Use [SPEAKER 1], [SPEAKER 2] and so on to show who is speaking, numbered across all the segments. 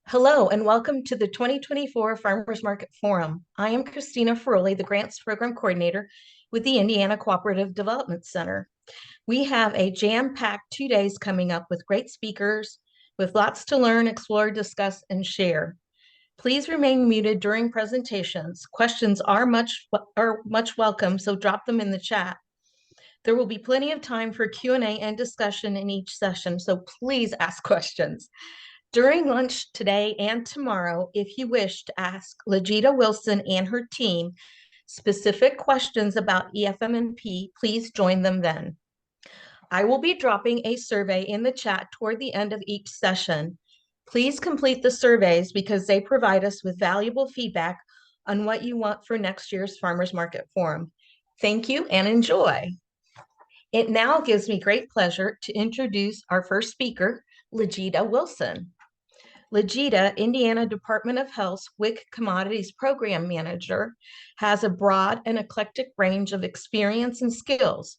[SPEAKER 1] Hello and welcome to the 2024 Farmers Market Forum. I am Christina Ferroli, the Grants Program Coordinator with the Indiana Cooperative Development Center. We have a jam-packed 2 days coming up with great speakers, with lots to learn, explore, discuss, and share. Please remain muted during presentations. Questions are much welcome, so drop them in the chat. There will be plenty of time for Q&A and discussion in each session, so please ask questions. During lunch today and tomorrow, if you wish to ask Legita Wilson and her team specific questions about eFMNP, please join them then. I will be dropping a survey in the chat toward the end of each session. Please complete the surveys because they provide us with valuable feedback on what you want for next year's Farmers Market Forum. Thank you and enjoy. It now gives me great pleasure to introduce our first speaker, Legita Wilson. Legita, Indiana Department of Health's WIC Commodities Program Manager, has a broad and eclectic range of experience and skills,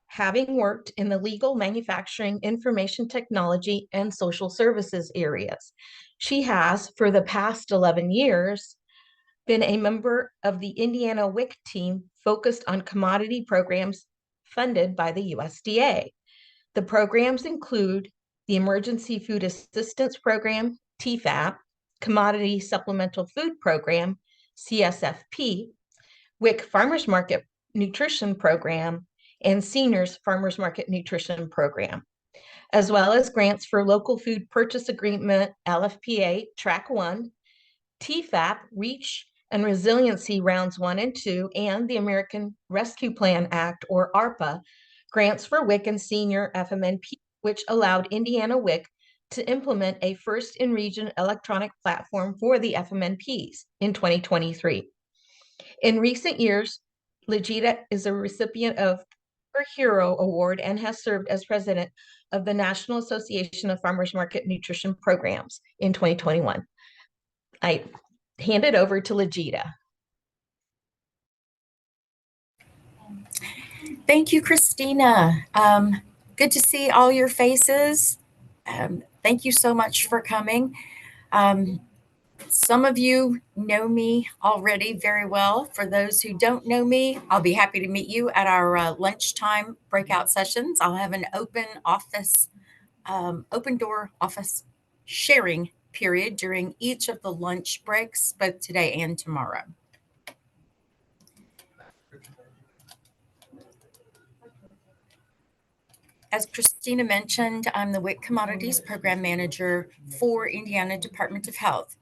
[SPEAKER 1] having worked in the legal, manufacturing, information technology, and social services areas. She has, for the past 11 years, been a member of the Indiana WIC team focused on commodity programs funded by the USDA. The programs include the Emergency Food Assistance Program, TFAP, Commodity Supplemental Food Program, CSFP, WIC Farmers Market Nutrition Program, and Seniors Farmers Market Nutrition Program, as well as grants for Local Food Purchase Agreement, LFPA, Track 1, TFAP, REACH, and Resiliency Rounds 1 and 2, and the American Rescue Plan Act, or ARPA, grants for WIC and Senior FMNP, which allowed Indiana WIC to implement a first-in-region electronic platform for the FMNPs in 2023. In recent years, Legita is a recipient of her Hero Award and has served as president of the National Association of Farmers Market Nutrition Programs in 2021. I hand it over to Legita.
[SPEAKER 2] Thank you, Christina. Good to see all your faces. Thank you so much for coming. Some of you know me already very well. For those who don't know me, I'll be happy to meet you at our lunchtime breakout sessions. I'll have an open door office sharing period during each of the lunch breaks, both today and tomorrow. As Christina mentioned, I'm the WIC Commodities Program Manager for Indiana Department of Health.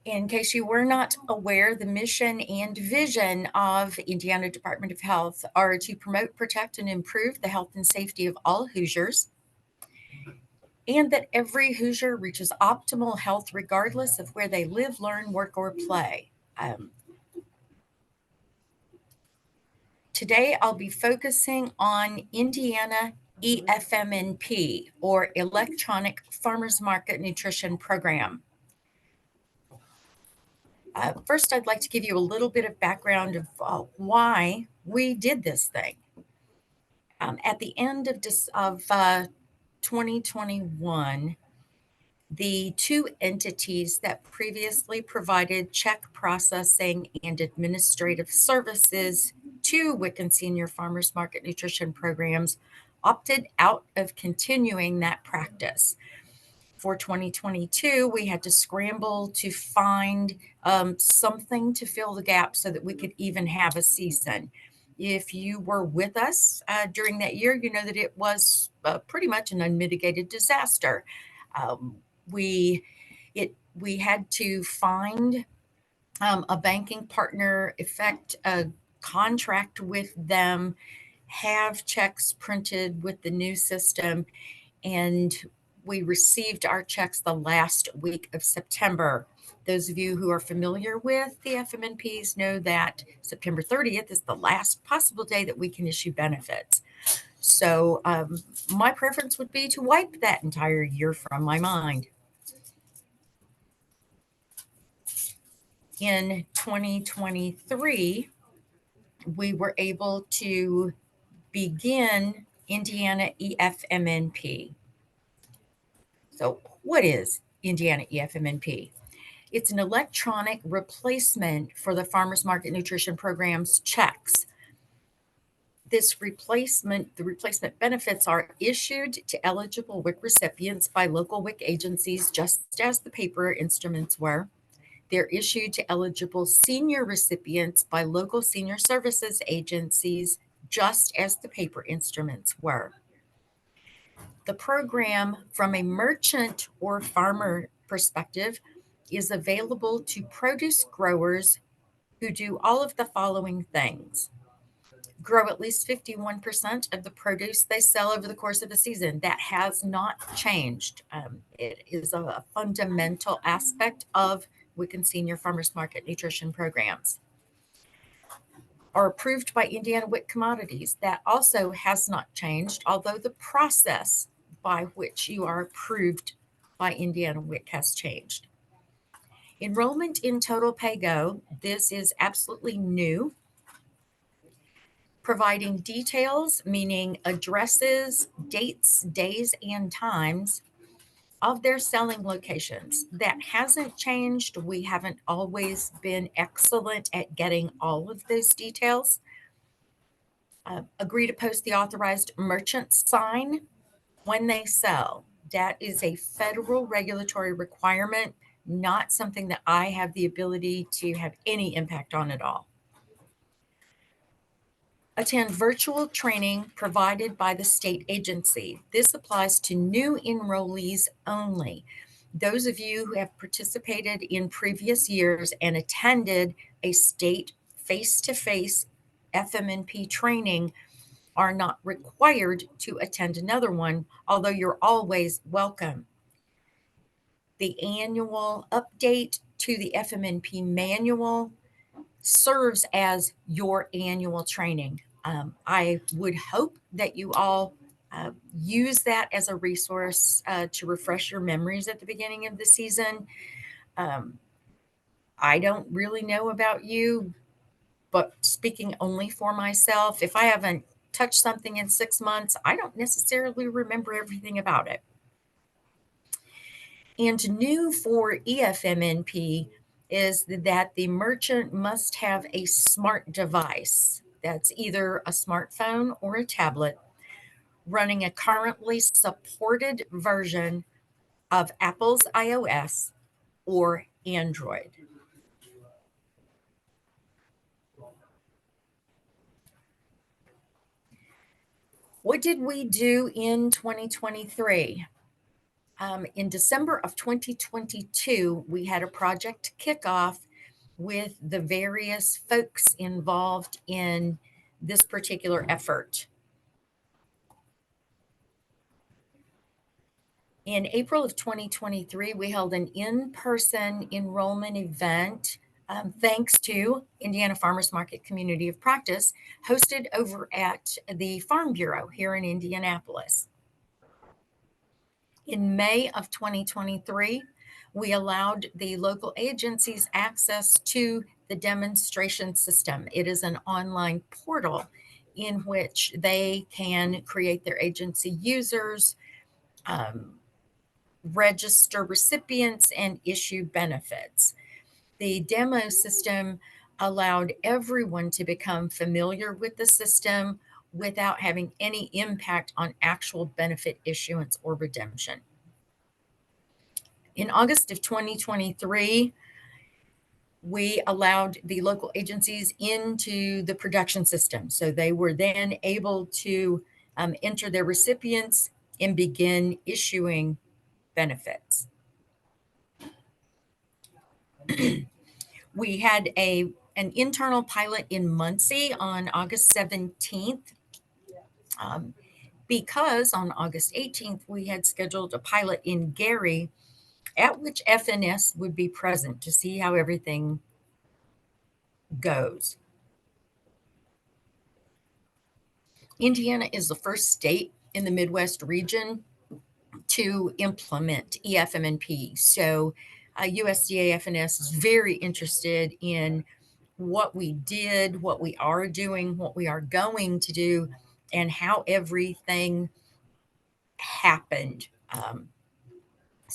[SPEAKER 2] In case you were not aware, the mission and vision of Indiana Department of Health are to promote, protect, and improve the health and safety of all Hoosiers, and that every Hoosier reaches optimal health regardless of where they live, learn, work, or play. Today, I'll be focusing on Indiana eFMNP, or Electronic Farmers Market Nutrition Program. First, I'd like to give you a little bit of background of why we did this thing. At the end of 2021, the two entities that previously provided check processing and administrative services to WIC and Senior Farmers Market Nutrition Programs opted out of continuing that practice. For 2022, we had to scramble to find something to fill the gap so that we could even have a season. If you were with us during that year, you know that it was pretty much an unmitigated disaster. We had to find a banking partner, effect a contract with them, have checks printed with the new system, and we received our checks the last week of September. Those of you who are familiar with the FMNPs know that September 30th is the last possible day that we can issue benefits. So my preference would be to wipe that entire year from my mind. In 2023, we were able to begin Indiana eFMNP. So what is Indiana eFMNP? It's an electronic replacement for the Farmers Market Nutrition Program's checks. The replacement benefits are issued to eligible WIC recipients by local WIC agencies, just as the paper instruments were. They're issued to eligible senior recipients by local senior services agencies, just as the paper instruments were. The program, from a merchant or farmer perspective, is available to produce growers who do all of the following things: grow at least 51% of the produce they sell over the course of the season. That has not changed. It is a fundamental aspect of WIC and Senior Farmers Market Nutrition programs. Are approved by Indiana WIC commodities. That also has not changed, although the process by which you are approved by Indiana WIC has changed. Enrollment in Total Pay Go. This is absolutely new, providing details, meaning addresses, dates, days, and times of their selling locations. That hasn't changed. We haven't always been excellent at getting all of those details. Agree to post the authorized merchant sign when they sell. That is a federal regulatory requirement, not something that I have the ability to have any impact on at all. Attend virtual training provided by the state agency. This applies to new enrollees only. Those of you who have participated in previous years and attended a state face-to-face FMNP training are not required to attend another one, although you're always welcome. The annual update to the FMNP manual serves as your annual training. I would hope that you all use that as a resource to refresh your memories at the beginning of the season. I don't really know about you, but speaking only for myself, if I haven't touched something in 6 months, I don't necessarily remember everything about it. And new for eFMNP is that the merchant must have a smart device. That's either a smartphone or a tablet running a currently supported version of Apple's iOS or Android. What did we do in 2023? In December of 2022, we had a project kickoff with the various folks involved in this particular effort. In April of 2023, we held an in-person enrollment event, thanks to Indiana Farmers Market Community of Practice, hosted over at the Farm Bureau here in Indianapolis. In May of 2023, we allowed the local agencies access to the demonstration system. It is an online portal in which they can create their agency users, register recipients, and issue benefits. The demo system allowed everyone to become familiar with the system without having any impact on actual benefit issuance or redemption. In August of 2023, we allowed the local agencies into the production system. So they were then able to enter their recipients and begin issuing benefits. We had an internal pilot in Muncie on August 17th, because on August 18th, we had scheduled a pilot in Gary at which FNS would be present to see how everything goes. Indiana is the first state in the Midwest region to implement eFMNP. So USDA FNS is very interested in what we did, what we are doing, what we are going to do, and how everything happened.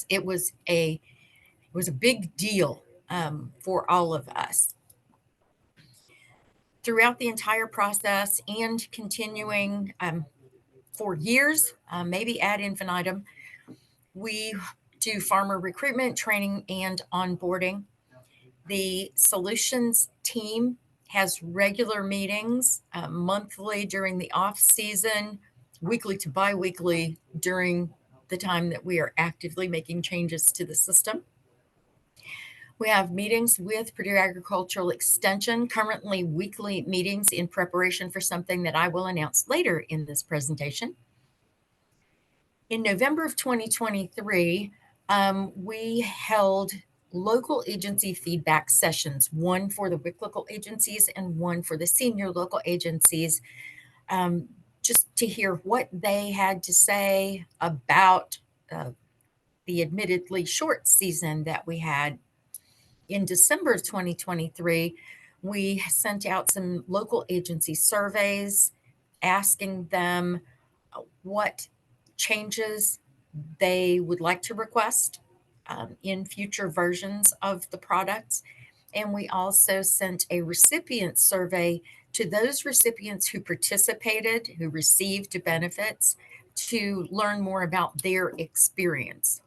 [SPEAKER 2] products. It was a big deal for all of us. Throughout the entire process and continuing for years, maybe ad infinitum, we do farmer recruitment, training, and onboarding. The solutions team has regular meetings monthly during the off season, weekly to biweekly during the time that we are actively making changes to the system. We have meetings with Purdue Agricultural Extension, currently weekly meetings in preparation for something that I will announce later in this presentation. In November of 2023, we held local agency feedback sessions, one for the WIC local agencies and one for the senior local agencies, just to hear what they had to say about the admittedly short season that we had. In December of 2023, we sent out some local agency surveys asking them what changes they would like to request in future versions of the products. And we also sent a recipient survey to those recipients who participated, who received benefits, to learn more about their experience.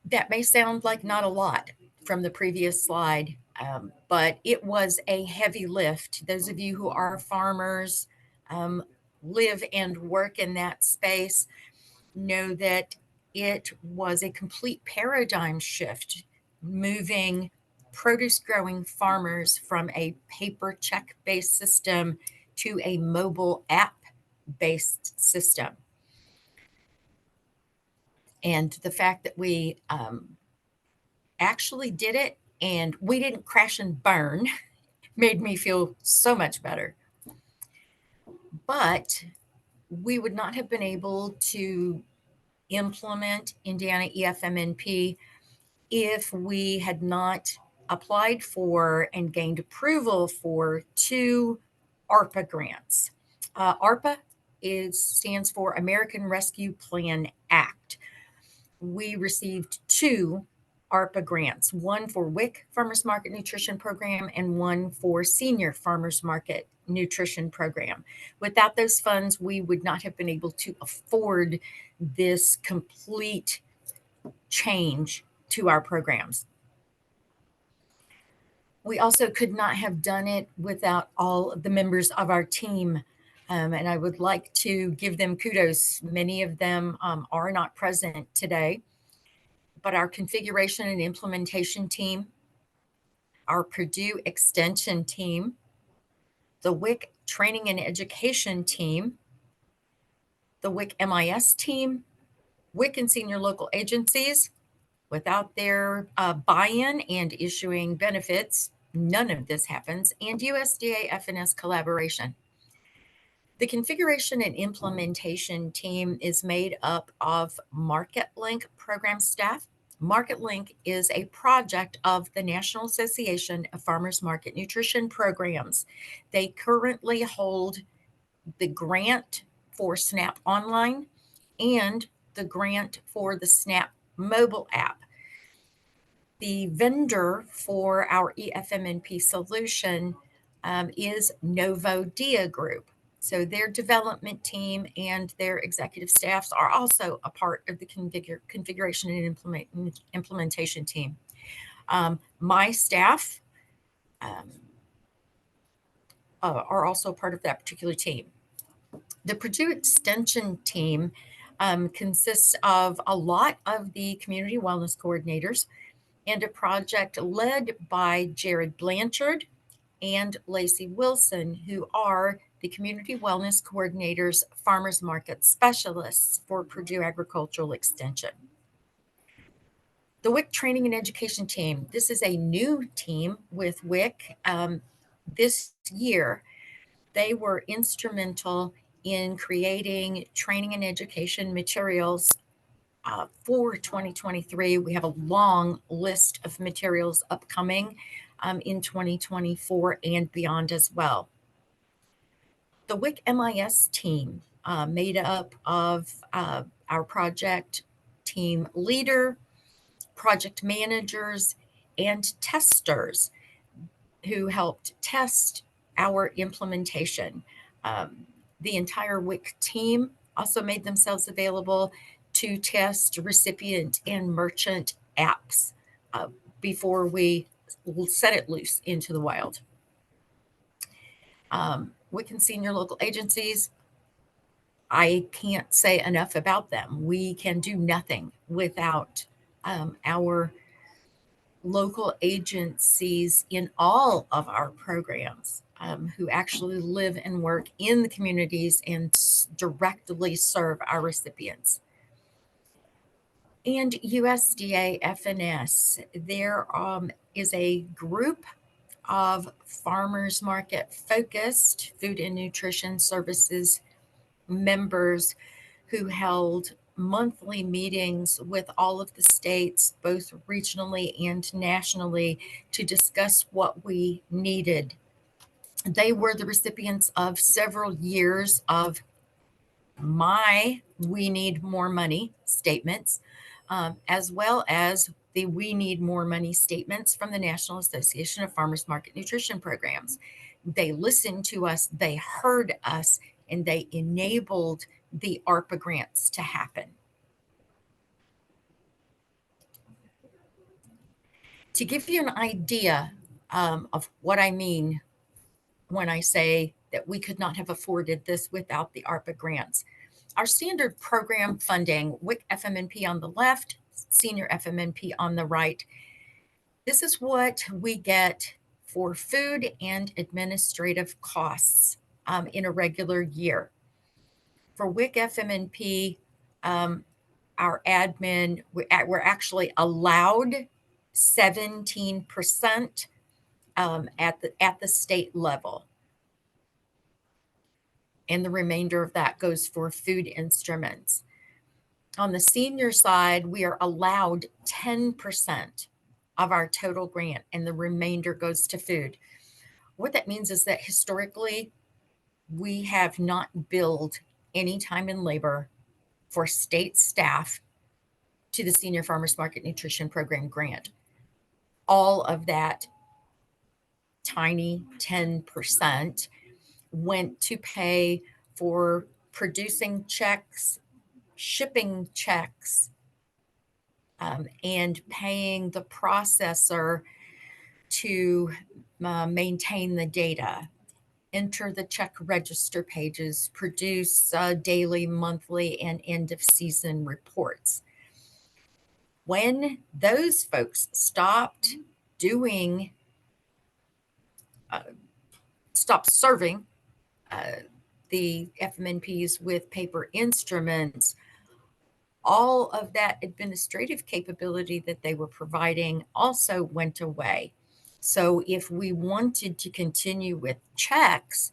[SPEAKER 2] That may sound like not a lot from the previous slide, but it was a heavy lift. Those of you who are farmers, live and work in that space, know that it was a complete paradigm shift, moving produce growing farmers from a paper check-based system to a mobile app-based system. And the fact that we actually did it and we didn't crash and burn made me feel so much better. But we would not have been able to implement Indiana eFMNP if we had not applied for and gained approval for 2 ARPA grants. ARPA stands for American Rescue Plan Act. We received 2 ARPA grants, one for WIC Farmers Market Nutrition Program and one for Senior Farmers Market Nutrition Program. Without those funds, we would not have been able to afford this complete change to our programs. We also could not have done it without all of the members of our team. And I would like to give them kudos. Many of them are not present today, but our configuration and implementation team, our Purdue Extension team, the WIC Training and Education team, the WIC MIS team, WIC and Senior Local Agencies. Without their buy-in and issuing benefits, none of this happens, and USDA FNS collaboration. The configuration and implementation team is made up of MarketLink program staff. MarketLink is a project of the National Association of Farmers Market Nutrition Programs. They currently hold the grant for SNAP Online and the grant for the SNAP mobile app. The vendor for our eFMNP solution is Novodia Group. So their development team and their executive staffs are also a part of the configuration and implementation team. My staff are also part of that particular team. The Purdue Extension team consists of a lot of the community wellness coordinators and a project led by Jared Blanchard and Legita Wilson, who are the community wellness coordinators, farmers market specialists for Purdue Agricultural Extension. The WIC Training and Education team, this is a new team with WIC. This year, they were instrumental in creating training and education materials for 2023. We have a long list of materials upcoming in 2024 and beyond as well. The WIC MIS team, made up of our project team leader, project managers, and testers who helped test our implementation. The entire WIC team also made themselves available to test recipient and merchant apps before we set it loose into the wild. WIC and senior local agencies, I can't say enough about them. We can do nothing without our local agencies in all of our programs who actually live and work in the communities and directly serve our recipients. And USDA FNS, there is a group of farmers market focused food and nutrition services members who held monthly meetings with all of the states, both regionally and nationally, to discuss what we needed. They were the recipients of several years of my "we need more money" statements, as well as the "we need more money" statements from the National Association of Farmers Market Nutrition Programs. They listened to us, they heard us, and they enabled the ARPA grants to happen. To give you an idea of what I mean when I say that we could not have afforded this without the ARPA grants, our standard program funding, WIC FMNP on the left, Senior FMNP on the right, this is what we get for food and administrative costs in a regular year. For WIC FMNP, our admin, we're actually allowed 17% at the state level. And the remainder of that goes for food instruments. On the senior side, we are allowed 10% of our total grant, and the remainder goes to food. What that means is that historically, we have not billed any time and labor for state staff to the Senior Farmers Market Nutrition Program grant. All of that tiny 10% went to pay for producing checks, shipping checks, and paying the processor to maintain the data, enter the check register pages, produce daily, monthly, and end of season reports. When those folks stopped serving the FMNPs with paper instruments, all of that administrative capability that they were providing also went away. So if we wanted to continue with checks,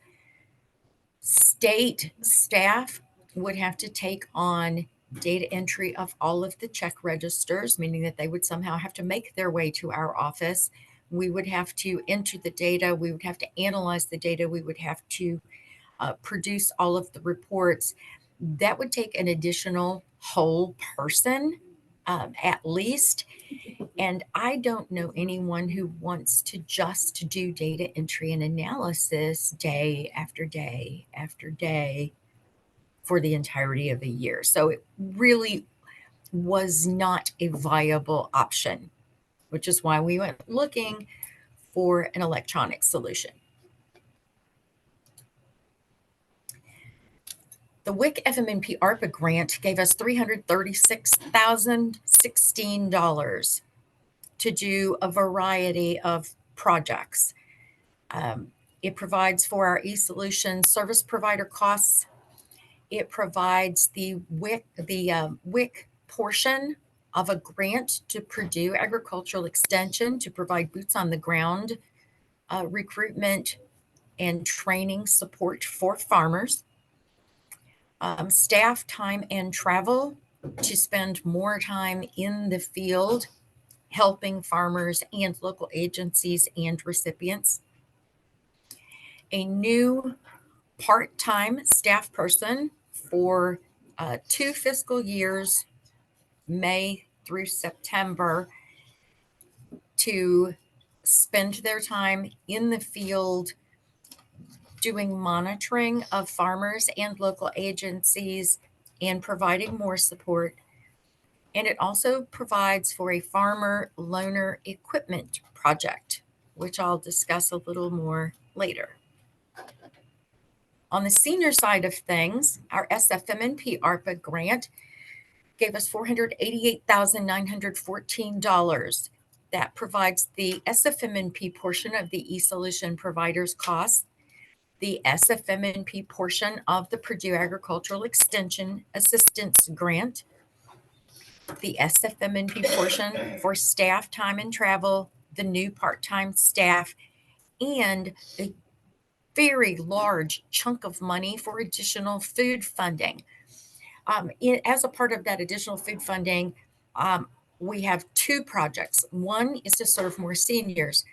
[SPEAKER 2] state staff would have to take on data entry of all of the check registers, meaning that they would somehow have to make their way to our office. We would have to enter the data. We would have to analyze the data. We would have to produce all of the reports. That would take an additional whole person at least. And I don't know anyone who wants to just do data entry and analysis day after day after day for the entirety of a year. So it really was not a viable option, which is why we went looking for an electronic solution. The WIC FMNP ARPA grant gave us $336,016 to do a variety of projects. It provides for our eSolution service provider costs. It provides the WIC portion of a grant to Purdue Agricultural Extension to provide boots on the ground recruitment and training support for farmers. Staff time and travel to spend more time in the field helping farmers and local agencies and recipients. A new part-time staff person for 2 fiscal years, May through September, to spend their time in the field doing monitoring of farmers and local agencies and providing more support. And it also provides for a farmer loaner equipment project, which I'll discuss a little more later. On the senior side of things, our SFMNP ARPA grant gave us $488,914. That provides the SFMNP portion of the e-solution provider's costs, the SFMNP portion of the Purdue Agricultural Extension Assistance Grant, the SFMNP portion for staff time and travel, the new part-time staff, and a very large chunk of money for additional food funding. As a part of that additional food funding, we have 2 projects. One is to serve more seniors.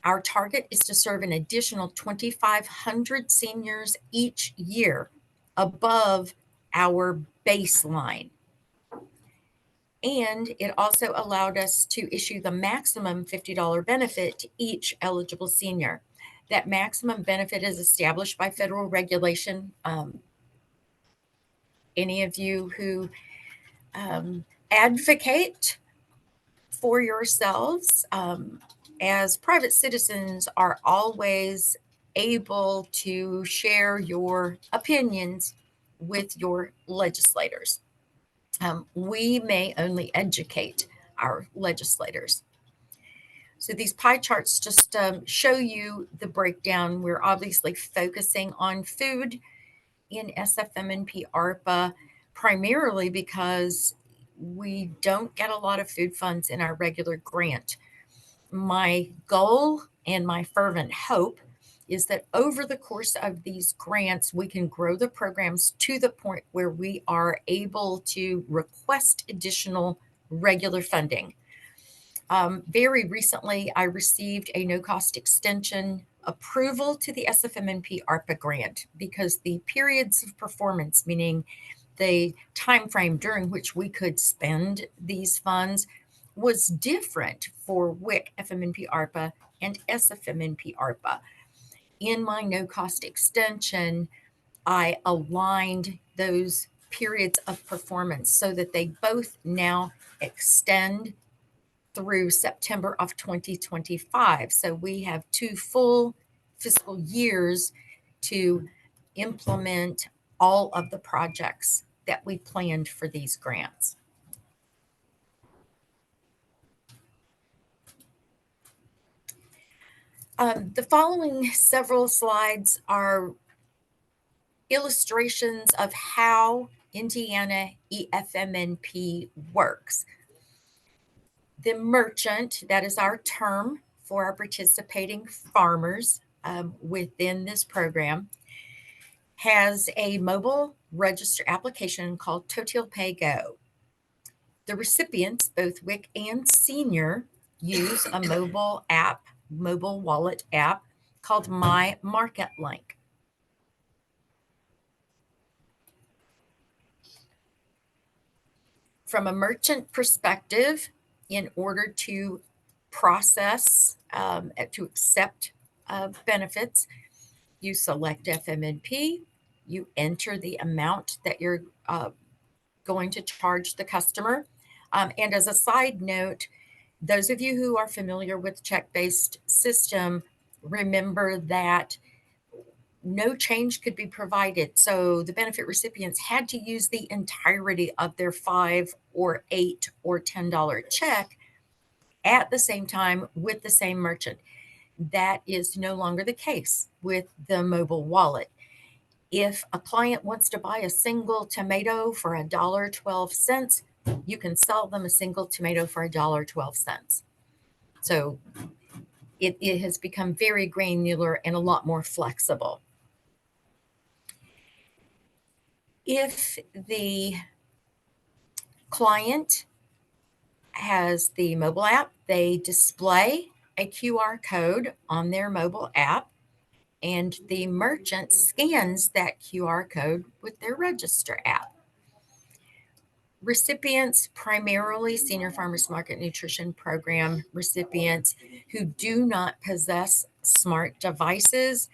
[SPEAKER 2] Our target is to serve an additional 2,500 seniors each year above our baseline. And it also allowed us to issue the maximum $50 benefit to each eligible senior. That maximum benefit is established by federal regulation. Any of you who advocate for yourselves as private citizens are always able to share your opinions with your legislators. We may only educate our legislators. So these pie charts just show you the breakdown. We're obviously focusing on food in SFMNP ARPA primarily because we don't get a lot of food funds in our regular grant. My goal and my fervent hope is that over the course of these grants, we can grow the programs to the point where we are able to request additional regular funding. Very recently, I received a no-cost extension approval to the SFMNP ARPA grant because the periods of performance, meaning the time frame during which we could spend these funds, was different for WIC FMNP ARPA and SFMNP ARPA. In my no-cost extension, I aligned those periods of performance so that they both now extend through September of 2025. So we have 2 full fiscal years to implement all of the projects that we planned for these grants. The following several slides are illustrations of how Indiana eFMNP works. The merchant, that is our term for our participating farmers within this program, has a mobile register application called Total Pay Go. The recipients, both WIC and Senior, use a mobile wallet app called My Market Link. From a merchant perspective, in order to process, to accept benefits, you select FMNP, you enter the amount that you're going to charge the customer. And as a side note, those of you who are familiar with check-based system, remember that no change could be provided. So the benefit recipients had to use the entirety of their $5 or $8 or $10 check at the same time with the same merchant. That is no longer the case with the mobile wallet. If a client wants to buy a single tomato for $1.12, you can sell them a single tomato for $1.12. So it has become very granular and a lot more flexible. If the client has the mobile app, they display a QR code on their mobile app. and the merchant scans that QR code with their Register app. Recipients, primarily Senior Farmers Market Nutrition Program recipients who do not possess smart devices,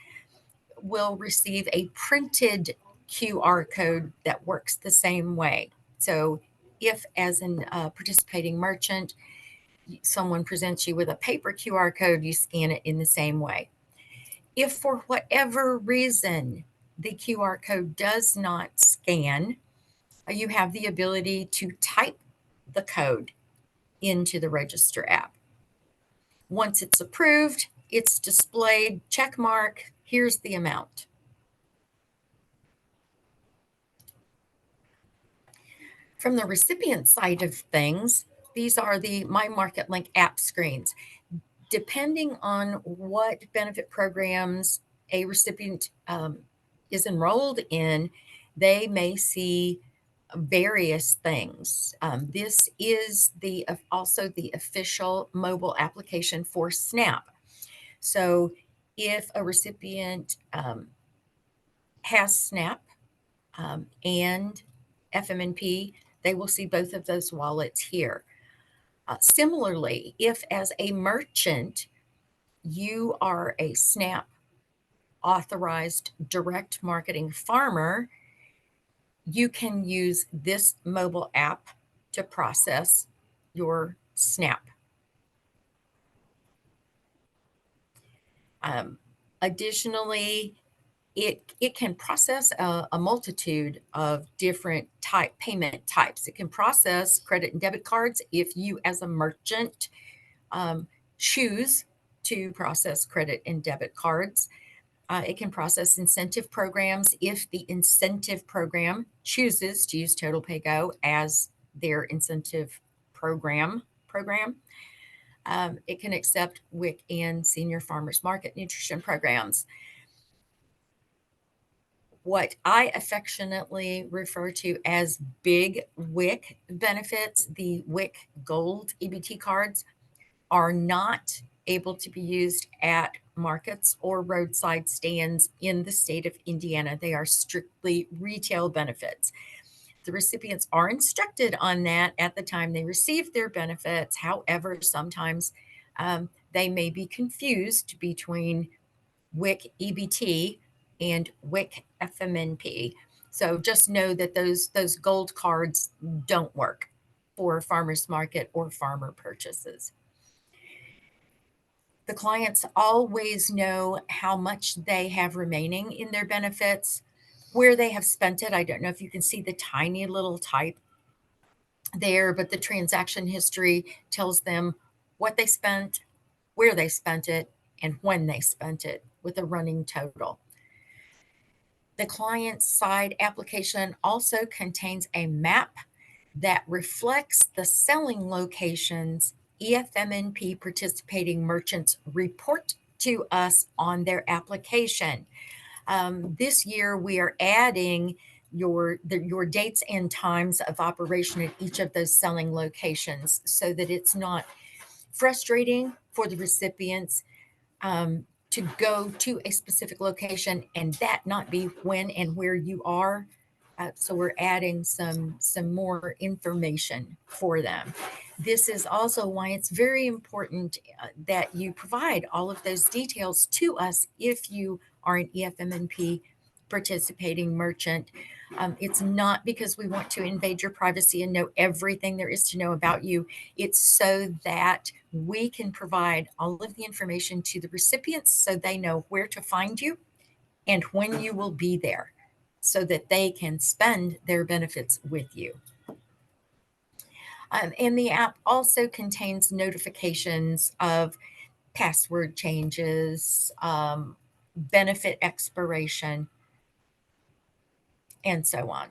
[SPEAKER 2] will receive a printed QR code that works the same way. So if, as a participating merchant, someone presents you with a paper QR code, you scan it in the same way. If for whatever reason the QR code does not scan, you have the ability to type the code into the Register app. Once it's approved, it's displayed, check mark, here's the amount. From the recipient side of things, these are the My Market Link app screens. Depending on what benefit programs a recipient is enrolled in, they may see various things. This is also the official mobile application for SNAP. So if a recipient has SNAP and FMNP, they will see both of those wallets here. Similarly, if as a merchant, you are a SNAP authorized direct marketing farmer, you can use this mobile app to process your SNAP. Additionally, it can process a multitude of different payment types. It can process credit and debit cards if you, as a merchant, choose to process credit and debit cards. It can process incentive programs if the incentive program chooses to use Total Pay Go as their incentive program. It can accept WIC and Senior Farmers Market Nutrition programs. What I affectionately refer to as big WIC benefits, the WIC Gold EBT cards, are not able to be used at markets or roadside stands in the state of Indiana. They are strictly retail benefits. The recipients are instructed on that at the time they receive their benefits. However, sometimes they may be confused between WIC EBT and WIC FMNP. So just know that those gold cards don't work for farmers market or farmer purchases. The clients always know how much they have remaining in their benefits, where they have spent it. I don't know if you can see the tiny little type there, but the transaction history tells them what they spent, where they spent it, and when they spent it, with a running total. The client side application also contains a map that reflects the selling locations eFMNP participating merchants report to us on their application. This year, we are adding your dates and times of operation at each of those selling locations so that it's not frustrating for the recipients to go to a specific location and that not be when and where you are. So we're adding some more information for them. This is also why it's very important that you provide all of those details to us if you are an eFMNP participating merchant. It's not because we want to invade your privacy and know everything there is to know about you. It's so that we can provide all of the information to the recipients so they know where to find you and when you will be there, so that they can spend their benefits with you. And the app also contains notifications of password changes, benefit expiration, and so on.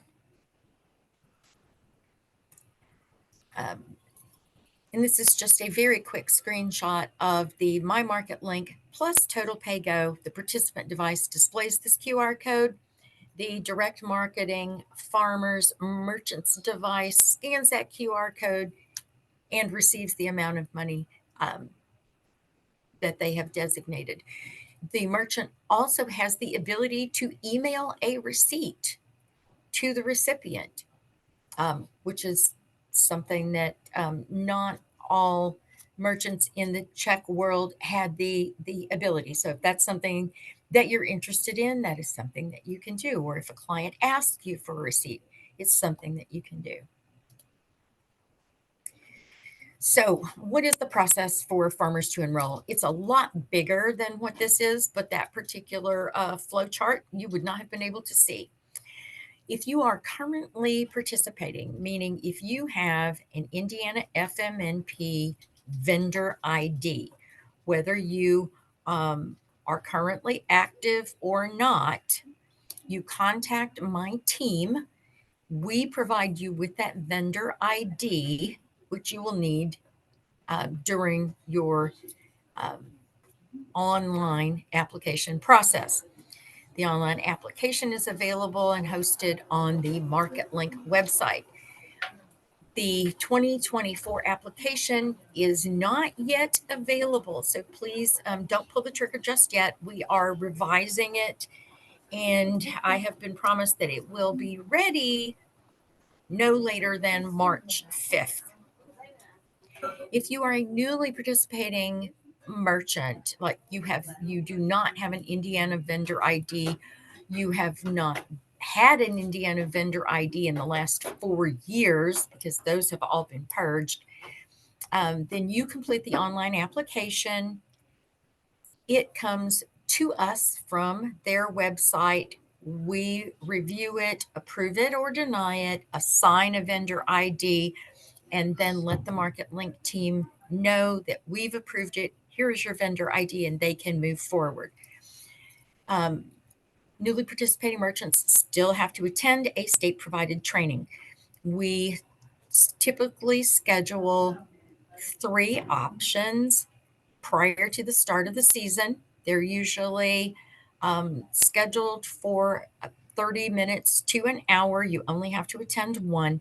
[SPEAKER 2] And this is just a very quick screenshot of the My Market Link plus Total Pay Go. The participant device displays this QR code. The direct marketing farmers merchants device scans that QR code and receives the amount of money that they have designated. The merchant also has the ability to email a receipt to the recipient, which is something that not all merchants in the check world had the ability. So if that's something that you're interested in, that is something that you can do. Or if a client asks you for a receipt, it's something that you can do. So what is the process for farmers to enroll? It's a lot bigger than what this is, but that particular flow chart you would not have been able to see. If you are currently participating, meaning if you have an Indiana FMNP vendor ID, whether you are currently active or not, you contact my team. We provide you with that vendor ID, which you will need during your online application process. The online application is available and hosted on the MarketLink website. The 2024 application is not yet available, so please don't pull the trigger just yet. We are revising it, and I have been promised that it will be ready no later than March 5th. If you are a newly participating merchant, like you do not have an Indiana vendor ID, you have not had an Indiana vendor ID in the last 4 years, because those have all been purged, then you complete the online application. It comes to us from their website. We review it, approve it or deny it, assign a vendor ID, and then let the MarketLink team know that we've approved it. Here is your vendor ID, and they can move forward. Newly participating merchants still have to attend a state-provided training. We typically schedule 3 options prior to the start of the season. They're usually scheduled for 30 minutes to an hour. You only have to attend one.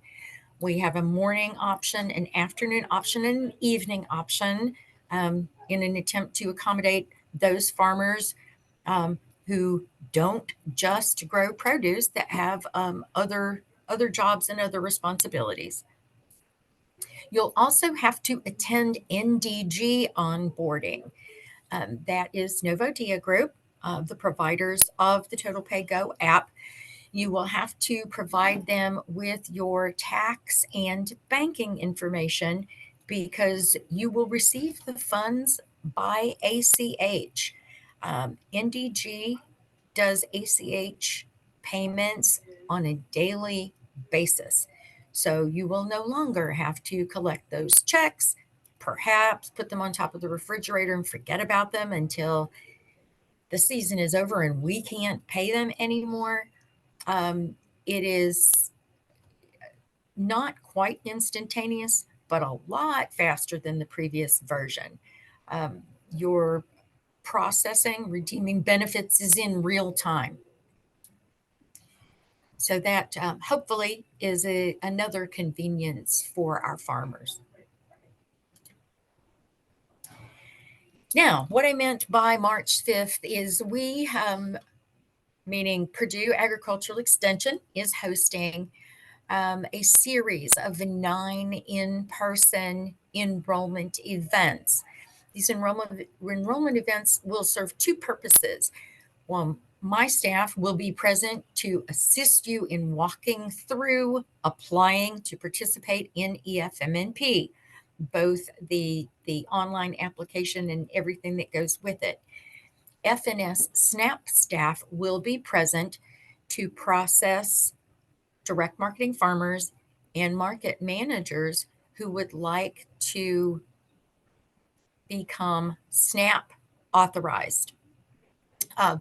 [SPEAKER 2] We have a morning option, an afternoon option, and an evening option in an attempt to accommodate those farmers who don't just grow produce, that have other jobs and other responsibilities. You'll also have to attend NDG onboarding. That is Novodia Group, the providers of the Total Pay Go app. You will have to provide them with your tax and banking information, because you will receive the funds by ACH. NDG does ACH payments on a daily basis. So you will no longer have to collect those checks, perhaps put them on top of the refrigerator and forget about them until the season is over and we can't pay them anymore. It is not quite instantaneous, but a lot faster than the previous version. Your processing, redeeming benefits is in real time. So that hopefully is another convenience for our farmers. Now, what I meant by March 5th is we, meaning Purdue Agricultural Extension, is hosting a series of 9 in-person enrollment events. These enrollment events will serve 2 purposes. One, my staff will be present to assist you in walking through applying to participate in eFMNP, both the online application and everything that goes with it. FNS SNAP staff will be present to process direct marketing farmers and market managers who would like to become SNAP authorized.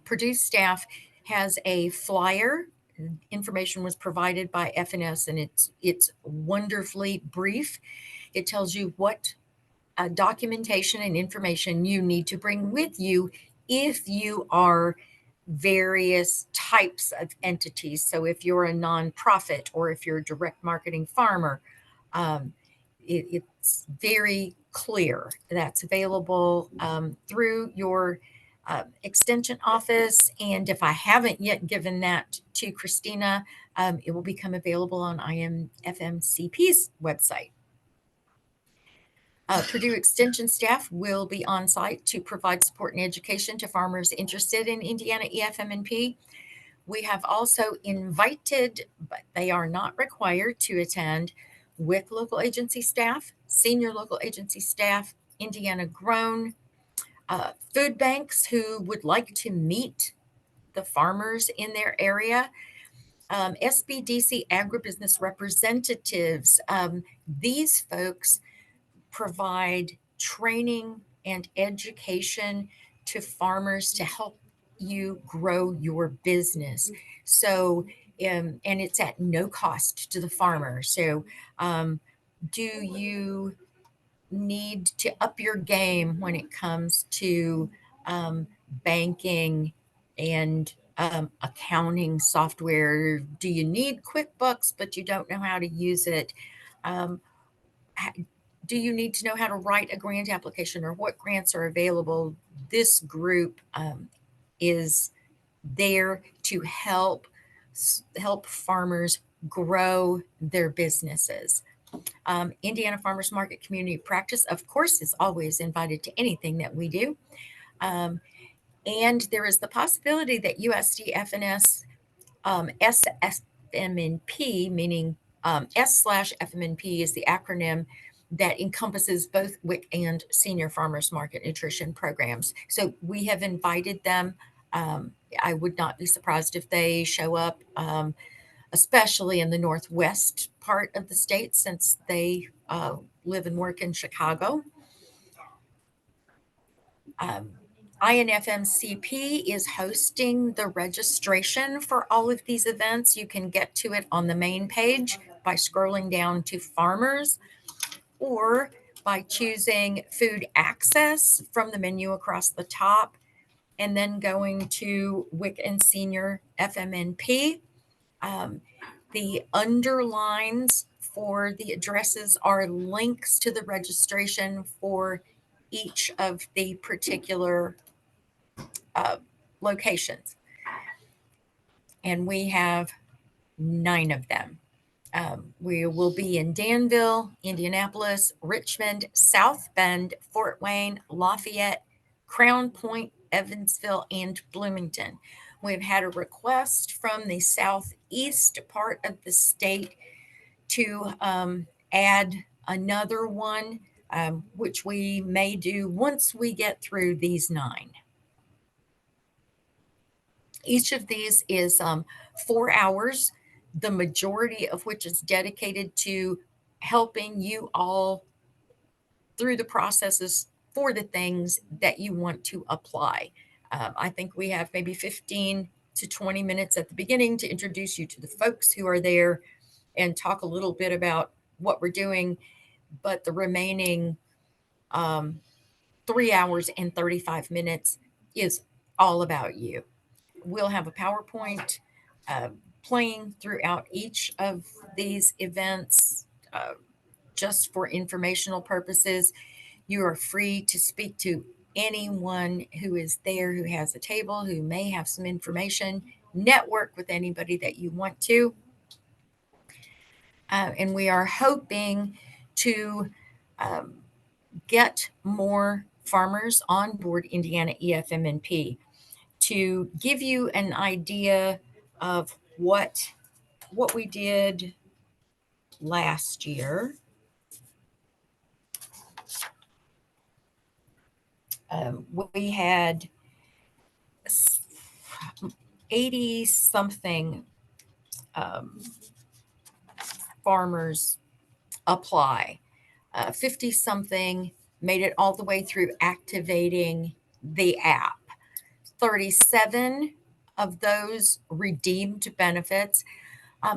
[SPEAKER 2] Purdue staff has a flyer. Information was provided by FNS, and it's wonderfully brief. It tells you what documentation and information you need to bring with you if you are various types of entities. So if you're a nonprofit or if you're a direct marketing farmer, it's very clear. That's available through your extension office. And if I haven't yet given that to Christina, it will become available on IMFMCP's website. Purdue Extension staff will be on site to provide support and education to farmers interested in Indiana eFMNP. We have also invited, but they are not required to attend, WIC local agency staff, senior local agency staff, Indiana grown, food banks who would like to meet the farmers in their area, SBDC agribusiness representatives. These folks provide training and education to farmers to help you grow your business. So, and it's at no cost to the farmer. So, do you need to up your game when it comes to banking and accounting software? Do you need QuickBooks, but you don't know how to use it? Um, do you need to know how to write a grant application or what grants are available? This group is there to help farmers grow their businesses. Indiana Farmers Market Community Practice, of course, is always invited to anything that we do. And there is the possibility that USD-FNS SFMNP, meaning S/FMNP is the acronym that encompasses both WIC and Senior Farmers Market Nutrition programs. So we have invited them. I would not be surprised if they show up, especially in the northwest part of the state, since they live and work in Chicago. INFMCP is hosting the registration for all of these events. You can get to it on the main page by scrolling down to Farmers or by choosing Food Access from the menu across the top and then going to WIC and Senior FMNP. The underlines for the addresses are links to the registration for each of the particular locations. And we have 9 of them. We will be in Danville, Indianapolis, Richmond, South Bend, Fort Wayne, Lafayette, Crown Point, Evansville, and Bloomington. We've had a request from the southeast part of the state to add another one, which we may do once we get through these 9. Each of these is 4 hours, the majority of which is dedicated to helping you all through the processes for the things that you want to apply. I think we have maybe 15 to 20 minutes at the beginning to introduce you to the folks who are there and talk a little bit about what we're doing. But the remaining 3 hours and 35 minutes is all about you. We'll have a PowerPoint playing throughout each of these events just for informational purposes. You are free to speak to anyone who is there, who has a table, who may have some information. Network with anybody that you want to. And we are hoping to get more farmers on board Indiana eFMNP. To give you an idea of what we did last year, we had 80 something farmers apply. 50 something made it all the way through activating the app. 37 of those redeemed benefits.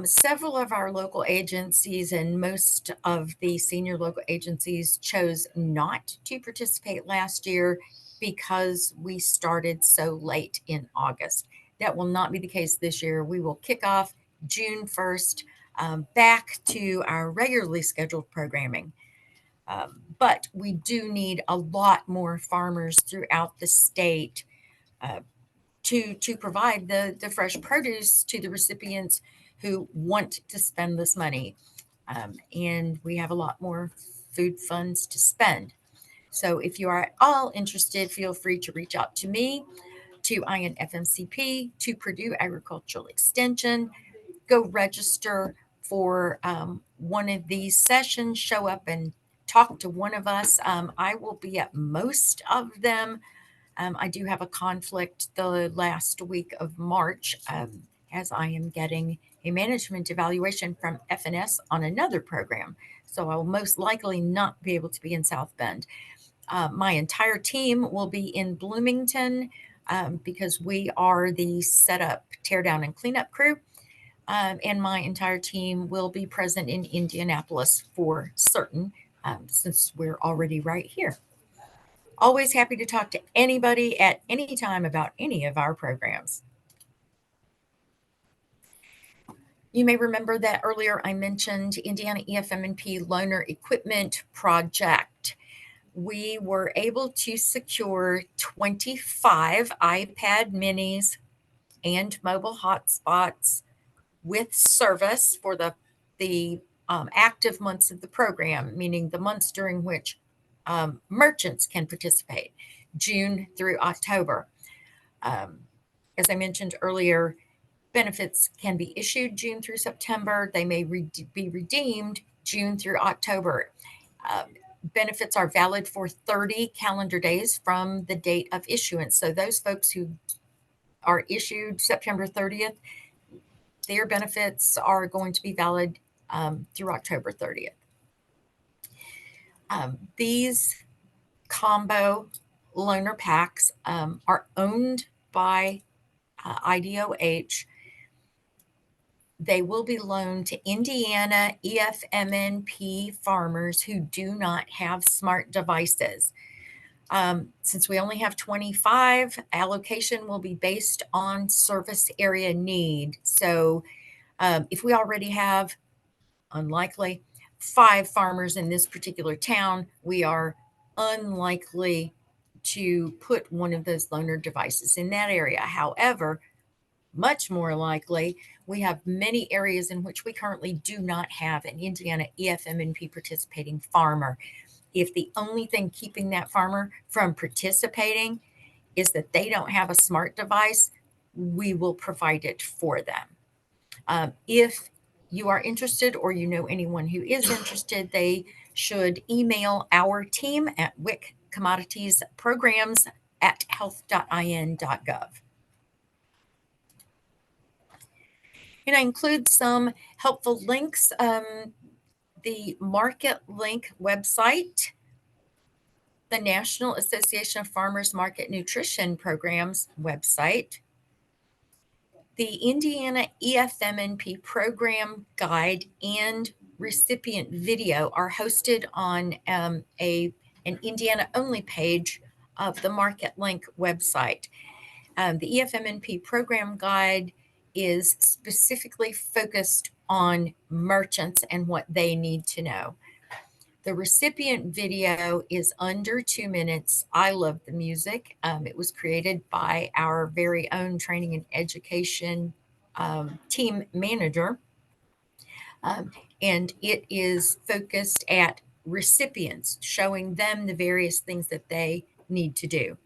[SPEAKER 2] Several of our local agencies and most of the senior local agencies chose not to participate last year because we started so late in August. That will not be the case this year. We will kick off June 1st back to our regularly scheduled programming. But we do need a lot more farmers throughout the state to provide the fresh produce to the recipients who want to spend this money. And we have a lot more food funds to spend. So if you are at all interested, feel free to reach out to me, to INFMCP, to Purdue Agricultural Extension. Go register for one of these sessions, show up and talk to one of us. I will be at most of them. I do have a conflict the last week of March, as I am getting a management evaluation from FNS on another program. So I will most likely not be able to be in South Bend. My entire team will be in Bloomington because we are the setup, tear down, and cleanup crew. And my entire team will be present in Indianapolis for certain, since we're already right here. Always happy to talk to anybody at any time about any of our programs. You may remember that earlier I mentioned Indiana eFMNP Loaner Equipment Project. We were able to secure 25 iPad minis and mobile hotspots with service for the active months of the program, meaning the months during which merchants can participate, June through October. As I mentioned earlier, benefits can be issued June through September. They may be redeemed June through October. Benefits are valid for 30 calendar days from the date of issuance. So those folks who are issued September 30th, their benefits are going to be valid through October 30th. These combo loaner packs are owned by IDOH. They will be loaned to Indiana eFMNP farmers who do not have smart devices. Since we only have 25, allocation will be based on service area need. So if we already have, unlikely, 5 farmers in this particular town, we are unlikely to put one of those loaner devices in that area. However, much more likely, we have many areas in which we currently do not have an Indiana eFMNP participating farmer. If the only thing keeping that farmer from participating is that they don't have a smart device, we will provide it for them. If you are interested or you know anyone who is interested, they should email our team at WIC Commodities Programs at health.in.gov. And I include some helpful links. The Market Link website, the National Association of Farmers Market Nutrition Programs website, the Indiana eFMNP program guide and recipient video are hosted on an Indiana-only page of the Market Link website. The eFMNP program guide is specifically focused on merchants and what they need to know. The recipient video is under 2 minutes. I love the music. It was created by our very own training and education team manager. And it is focused at recipients, showing them the various things that they need to do.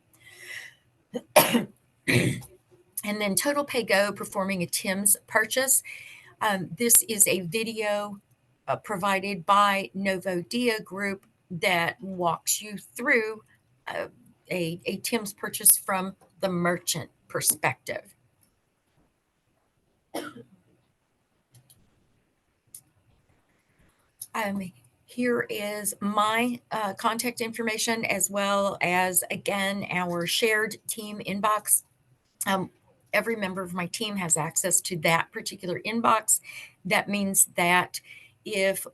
[SPEAKER 2] And then Total Pay Go, performing a TIMS purchase. This is a video provided by Novodia Group that walks you through a TIMS purchase from the merchant perspective. Here is my contact information, as well as, again, our shared team inbox. Every member of my team has access to that particular inbox. That means that if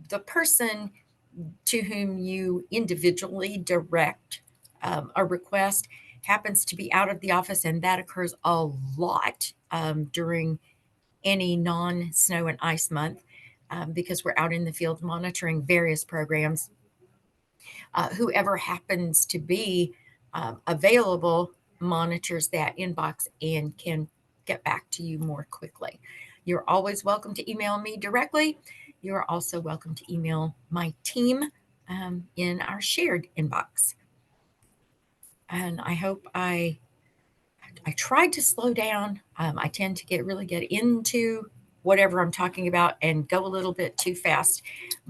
[SPEAKER 2] the person to whom you individually direct a request happens to be out of the office, and that occurs a lot during any non-snow and ice month, because we're out in the field monitoring various programs, whoever happens to be available monitors that inbox and can get back to you more quickly. You're always welcome to email me directly. You're also welcome to email my team in our shared inbox. And I hope I tried to slow down. I tend to really get into whatever I'm talking about and go a little bit too fast.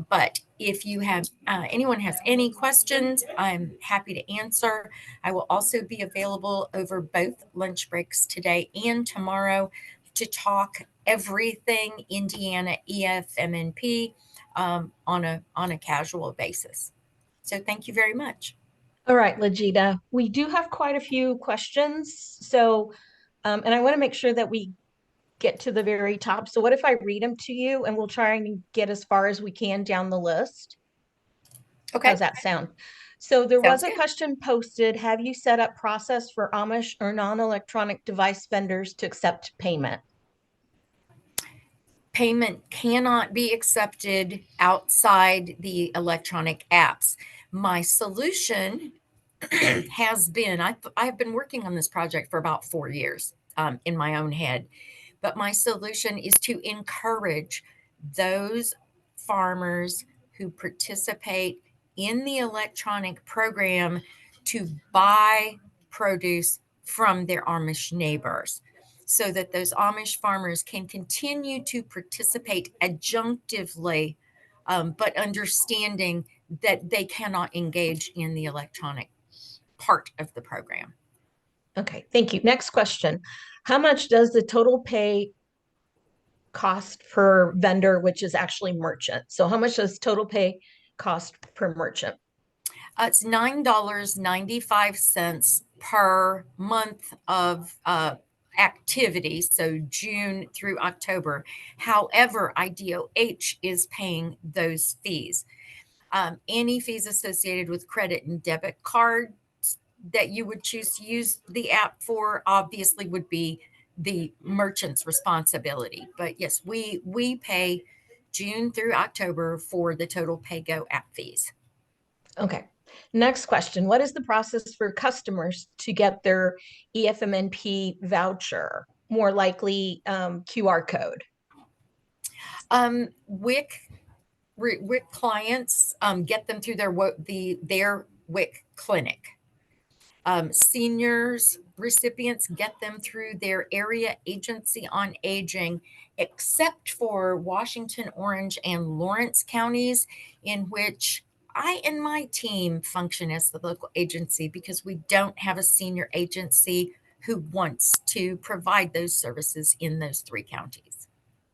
[SPEAKER 2] But if you have anyone has any questions, I'm happy to answer. I will also be available over both lunch breaks today and tomorrow to talk everything Indiana eFMNP on a casual basis. So thank you very much.
[SPEAKER 1] All right, Legita, we do have quite a few questions. So, and I want to make sure that we get to the very top. So what if I read them to you and we'll try and get as far as we can down the list?
[SPEAKER 2] Okay.
[SPEAKER 1] How's that sound? So there was
[SPEAKER 2] Sounds
[SPEAKER 1] a
[SPEAKER 2] good.
[SPEAKER 1] question posted, have you set up process for Amish or non-electronic device vendors to accept payment?
[SPEAKER 2] Payment cannot be accepted outside the electronic apps. My solution has been, I've been working on this project for about 4 years in my own head, but my solution is to encourage those farmers who participate in the electronic program to buy produce from their Amish neighbors so that those Amish farmers can continue to participate adjunctively, but understanding that they cannot engage in the electronic part of the program.
[SPEAKER 1] Okay, thank you. Next question. How much does the total pay cost per vendor, which is actually merchant? So how much does total pay cost per merchant?
[SPEAKER 2] It's $9.95 per month of activity, so June through October. However, IDOH is paying those fees. Any fees associated with credit and debit cards that you would choose to use the app for obviously would be the merchant's responsibility. But yes, we pay June through October for the total PayGo app fees.
[SPEAKER 1] Okay. Next question. What is the process for customers to get their eFMNP voucher? More likely QR code.
[SPEAKER 2] WIC clients get them through their WIC clinic. Seniors recipients get them through their area agency on aging, except for Washington, Orange, and Lawrence counties, in which I and my team function as the local agency because we don't have a senior agency who wants to provide those services in those 3 counties.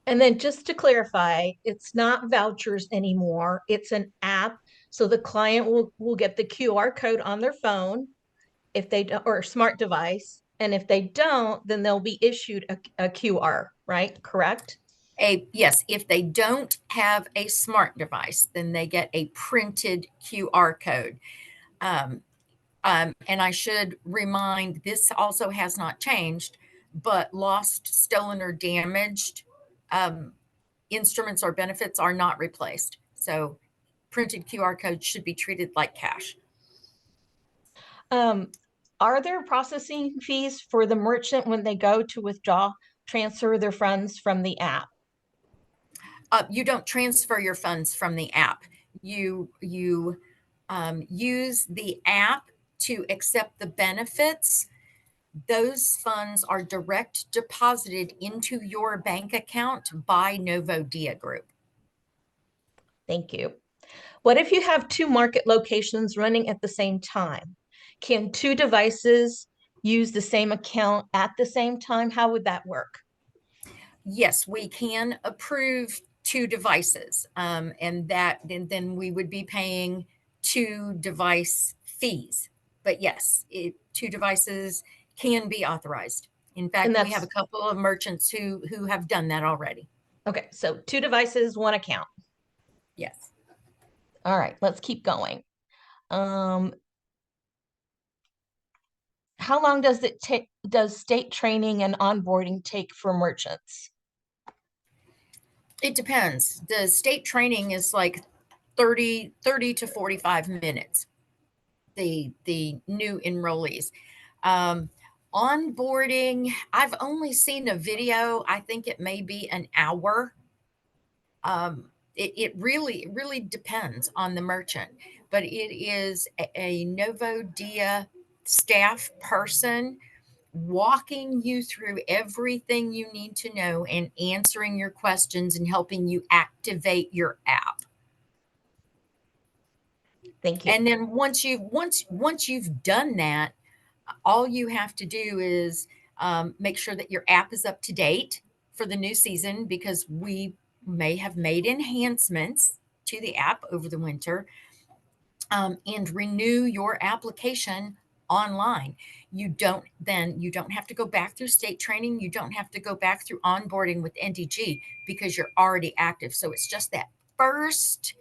[SPEAKER 1] And then just to clarify, it's not vouchers anymore. It's an app. So the client will get the QR code on their phone if they don't, or smart device. And if they don't, then they'll be issued a QR, right? Correct?
[SPEAKER 2] Yes, if they don't have a smart device, then they get a printed QR code. And I should remind, this also has not changed, but lost, stolen, or damaged instruments or benefits are not replaced. So printed QR codes should be treated like cash.
[SPEAKER 1] Are there processing fees for the merchant when they go to withdraw, transfer their funds from the app?
[SPEAKER 2] You don't transfer your funds from the app. You use the app to accept the benefits. Those funds are direct deposited into your bank account by Novodia Group.
[SPEAKER 1] Thank you. What if you have 2 market locations running at the same time? Can 2 devices use the same account at the same time? How would that work?
[SPEAKER 2] Yes, we can approve 2 devices, and then we would be paying 2 device fees. But yes, 2 devices can be authorized. In
[SPEAKER 1] And
[SPEAKER 2] fact, we have a
[SPEAKER 1] that's
[SPEAKER 2] couple of merchants who have done that already.
[SPEAKER 1] okay. So 2 devices, 1 account.
[SPEAKER 2] Yes.
[SPEAKER 1] All right, let's keep going. How long does it take, does state training and onboarding take for merchants?
[SPEAKER 2] It depends. The state training is like 30 to 45 minutes. The new enrollees. Onboarding, I've only seen a video. I think it may be an hour. It really depends on the merchant, but it is a Novo Dia staff person walking you through everything you need to know and answering your questions and helping you activate your app.
[SPEAKER 1] Thank you.
[SPEAKER 2] And then once you've done that, all you have to do is make sure that your app is up to date for the new season, because we may have made enhancements to the app over the winter, and renew your application online. You don't have to go back through state training. You don't have to go back through onboarding with NDG because you're already active. So it's just that first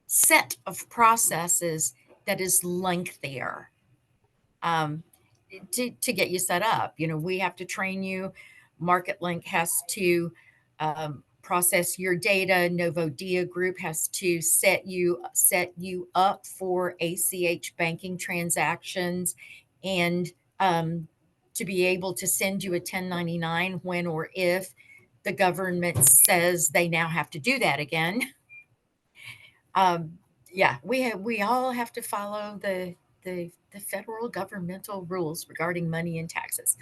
[SPEAKER 2] set of processes that is lengthier to get you set up. We have to train you. MarketLink has to process your data. Novo Dia Group has to set you up for ACH banking transactions, and to be able to send you a 1099 when or if the government says they now have to do that again. Yeah, we all have to follow the federal governmental rules regarding money and taxes.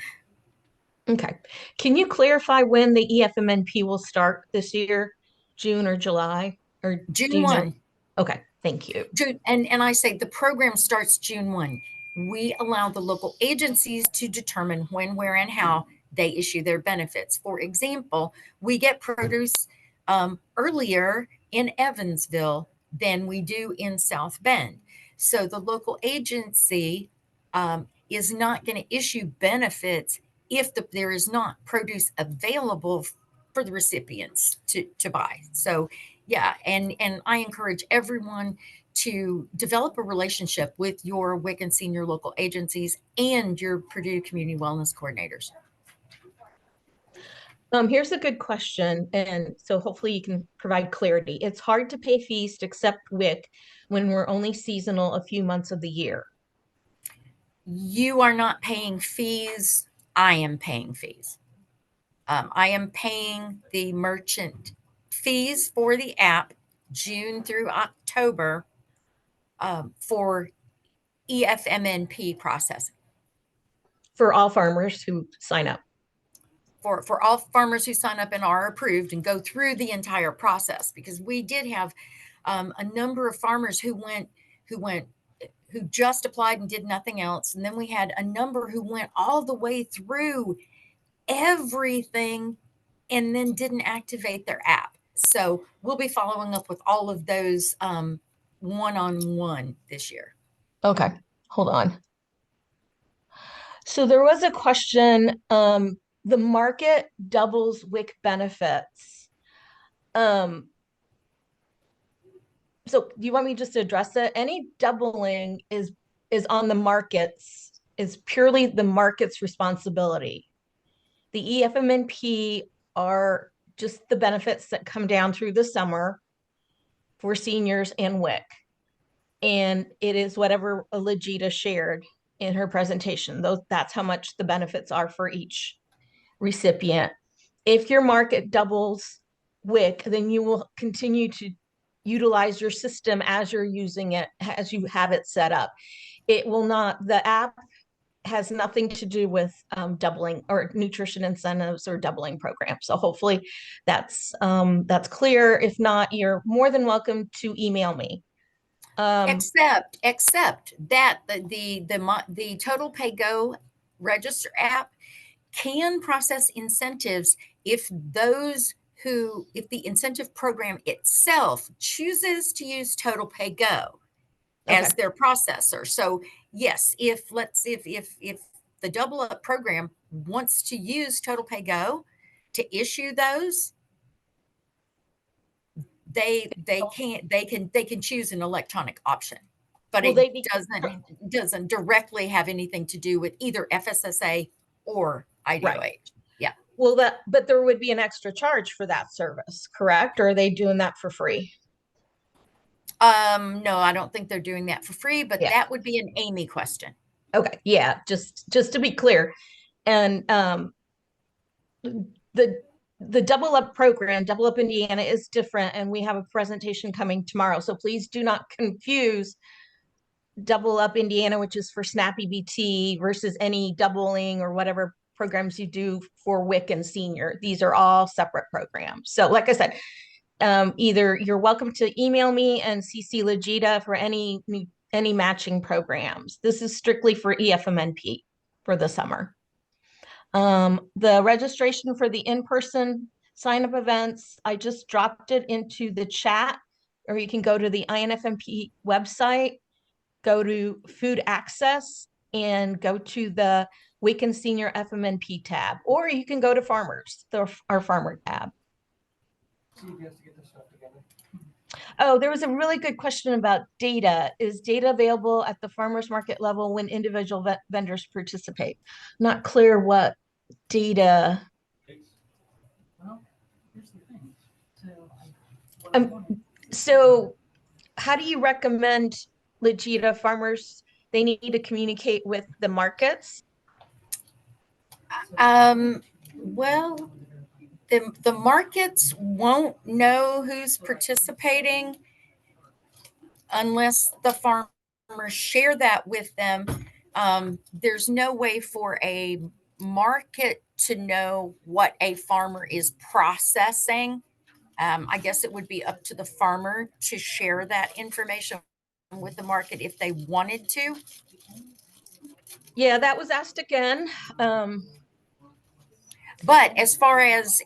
[SPEAKER 1] Okay. Can you clarify when the eFMNP will start this year? June or July? Or do
[SPEAKER 2] June
[SPEAKER 1] you know?
[SPEAKER 2] 1.
[SPEAKER 1] Okay, thank you.
[SPEAKER 2] And I say the program starts June 1. We allow the local agencies to determine when, where, and how they issue their benefits. For example, we get produce earlier in Evansville than we do in South Bend. So the local agency is not going to issue benefits if there is not produce available for the recipients to buy. So yeah, and I encourage everyone to develop a relationship with your WIC and Senior local agencies and your Purdue Community Wellness coordinators.
[SPEAKER 1] Here's a good question, and so hopefully you can provide clarity. It's hard to pay fees to accept WIC when we're only seasonal a few months of the year.
[SPEAKER 2] You are not paying fees. I am paying fees. I am paying the merchant fees for the app June through October for eFMNP processing.
[SPEAKER 1] For all farmers who sign up.
[SPEAKER 2] For all farmers who sign up and are approved and go through the entire process, because we did have a number of farmers who just applied and did nothing else, and then we had a number who went all the way through everything and then didn't activate their app. So we'll be following up with all of those one-on-one this year.
[SPEAKER 1] Okay, hold on. So there was a question, the market doubles WIC benefits. So do you want me just to address it? Any doubling is on the markets, is purely the market's responsibility. The eFMNP are just the benefits that come down through the summer for seniors and WIC. And it is whatever Legita shared in her presentation. That's how much the benefits are for each recipient. If your market doubles WIC, then you will continue to utilize your system as you're using it, as you have it set up. It will not, the app has nothing to do with doubling or nutrition incentives or doubling programs. So hopefully that's clear. If not, you're more than welcome to email me.
[SPEAKER 2] Except that the Total Pay Go register app can process incentives if the incentive program itself chooses to use Total Pay Go as their processor. So yes, if the Double Up program wants to use Total Pay Go to issue those, they can choose an electronic option, but it doesn't directly have anything to do with either FSSA or IDOH.
[SPEAKER 1] Right.
[SPEAKER 2] Yeah.
[SPEAKER 1] Well, but there would be an extra charge for that service, correct? Or are they doing that for free?
[SPEAKER 2] No, I don't think they're doing that for free, but
[SPEAKER 1] Yeah.
[SPEAKER 2] that would be an Amy question.
[SPEAKER 1] Okay, yeah, just to be clear. And the Double Up program, Double Up Indiana, is different, and we have a presentation coming tomorrow. So please do not confuse Double Up Indiana, which is for Snappy BT, versus any doubling or whatever programs you do for WIC and Senior. These are all separate programs. So like I said, either you're welcome to email me and CC Legita for any matching programs. This is strictly for eFMNP for the summer. The registration for the in-person sign-up events, I just dropped it into the chat, or you can go to the INFMP website, go to food access, and go to the WIC and Senior FMNP tab, or you can go to farmers, our farmer tab. Oh, there was a really good question about data. Is data available at the farmers market level when individual vendors participate? Not clear what data.
[SPEAKER 3] Well, here's the thing.
[SPEAKER 1] So how do you recommend, Legita, farmers, they need to communicate with the markets?
[SPEAKER 2] Well, the markets won't know who's participating unless the farmers share that with them. There's no way for a market to know what a farmer is processing. I guess it would be up to the farmer to share that information with the market if they wanted to.
[SPEAKER 1] Yeah, that was asked again.
[SPEAKER 2] But as far as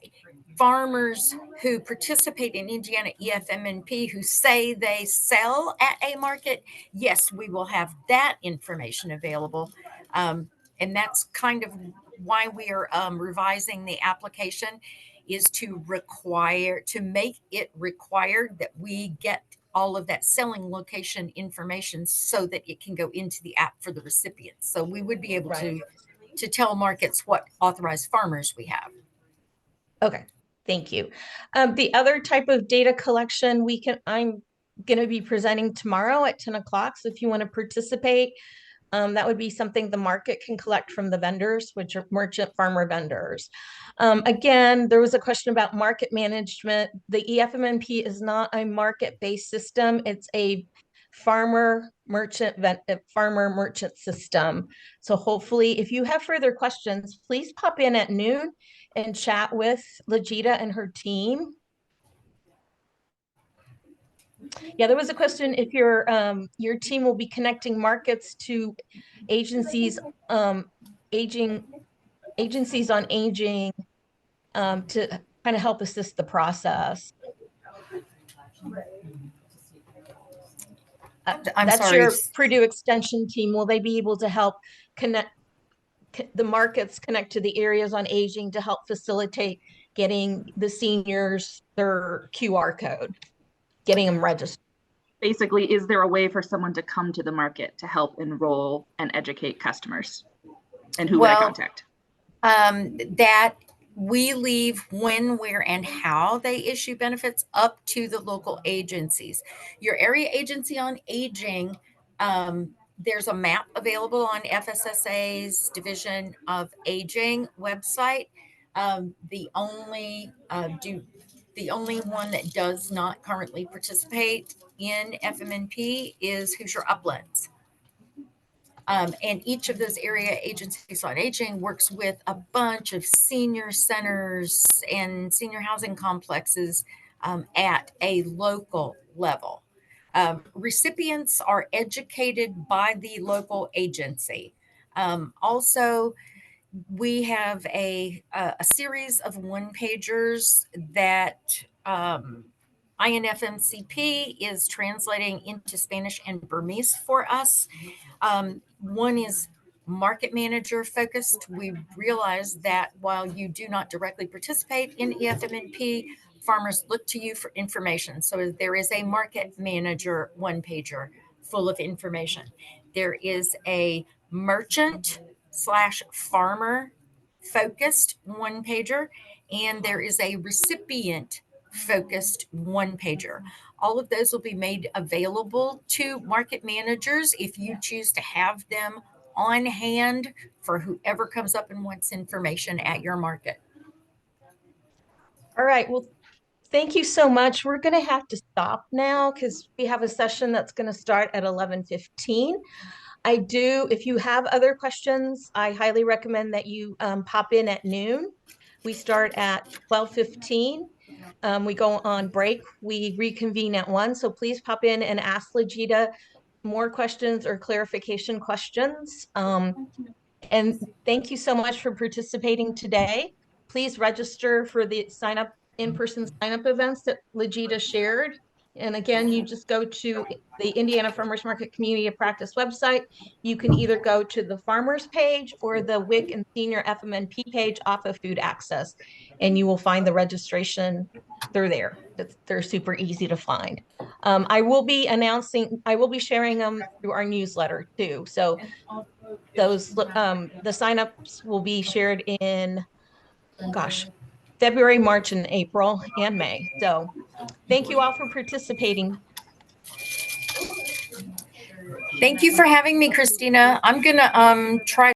[SPEAKER 2] farmers who participate in Indiana eFMNP who say they sell at a market, yes, we will have that information available. And that's kind of why we are revising the application, is to make it required that we get all of that selling location information so that it can go into the app for the recipients. So we would be able to tell markets what authorized farmers we have.
[SPEAKER 1] Okay, thank you. The other type of data collection I'm going to be presenting tomorrow at 10 o'clock. So if you want to participate, that would be something the market can collect from the vendors, which are merchant farmer vendors. Again, there was a question about market management. The eFMNP is not a market-based system. It's a farmer merchant system. So hopefully, if you have further questions, please pop in at noon and chat with Legita and her team. Yeah, there was a question if your team will be connecting markets to agencies on aging to kind of help assist the process. That's sorry. Your Purdue Extension team. Will they be able to help connect the markets, connect to the areas on aging to help facilitate getting the seniors their QR code, getting them registered?
[SPEAKER 4] Basically, is there a way for someone to come to the market to help enroll and educate customers? And who would I contact?
[SPEAKER 2] That we leave when, where, and how they issue benefits up to the local agencies. Your area agency on aging, there's a map available on FSSA's Division of Aging website. The only one that does not currently participate in FMNP is Hoosier Uplands. And each of those area agencies on aging works with a bunch of senior centers and senior housing complexes at a local level. Recipients are educated by the local agency. Also, we have a series of one-pagers that INFMCP is translating into Spanish and Burmese for us. One is market manager focused. We realize that while you do not directly participate in eFMNP, farmers look to you for information. So there is a market manager one-pager full of information. There is a merchant/farmer focused one-pager, and there is a recipient focused one-pager. All of those will be made available to market managers if you choose to have them on hand for whoever comes up and wants information at your market.
[SPEAKER 1] All right. Well, thank you so much. We're going to have to stop now because we have a session that's going to start at 11:15. If you have other questions, I highly recommend that you pop in at noon. We start at 12:15. We go on break. We reconvene at 1. So please pop in and ask Legita more questions or clarification questions. And thank you so much for participating today. Please register for the in-person sign-up events that Legita shared. And again, you just go to the Indiana Farmers Market Community of Practice website. You can either go to the farmers page or the WIC and Senior FMNP page off of Food Access, and you will find the registration. They're there. They're super easy to find. I will be sharing them through our newsletter too. So those the signups will be shared in, February, March, and April, and May. So thank you all for participating.
[SPEAKER 2] Thank you for having me, Christina. I'm gonna try